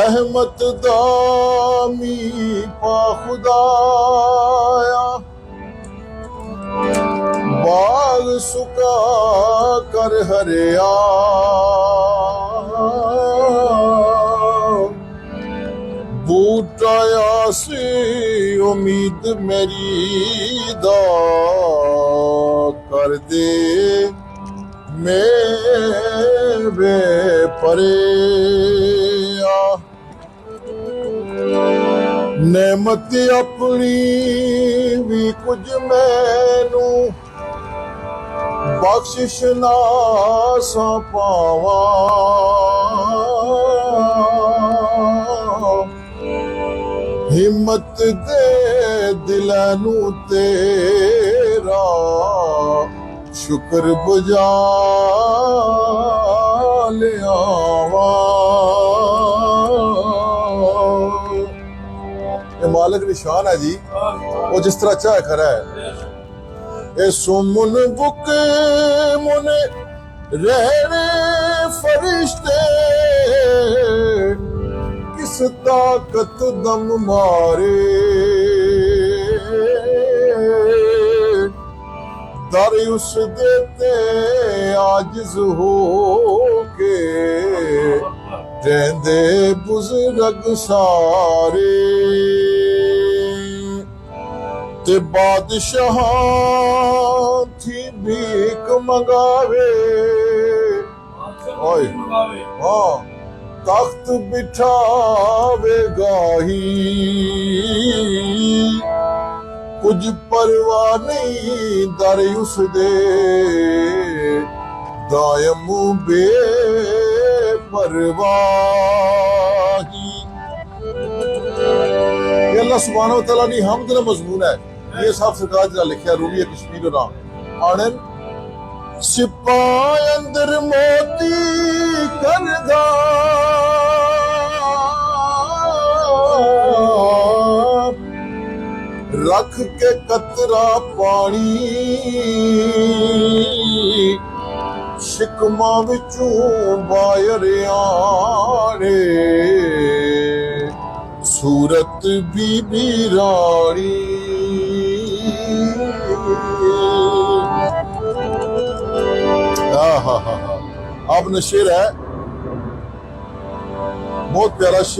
रहमत दामी पा खुदाया बाग सुका कर हरिया बूटाया सी उम्मीद मेरी दा कर दे मेरे परे नेमत अपनी भी कुछ मैनू बख्शिश ना सा पावा हिम्मत दे दिलनू तेरा शुक्र बुझा लियावा। ये मालिक निशान है जी, वो जिस तरह चाहे खरा है। ये सुमन बुके मुने रहने फरिश्ते किस ताकत दम मारे दर उस देते आजिज हो के रहंदे बुजुर्ग सारे ते बादशाह थी भीख मंगावे ओए हाँ तख्त बिठावे गाही कुछ परवाह नहीं दर उस दे दायम बे परवाही। ये अल्लाह सुब्हानहू व तआला दी हमद दा मज़मून है। ये साहब सरकार दा लिखिया रूबी कश्मीर दा आनन सिपाही अंदर मोती करदा रख के कतरा पानी शिकमा विचों बाहर आने सूरत बीबी रानी। अब न शेर है, बहुत प्यारा शेर।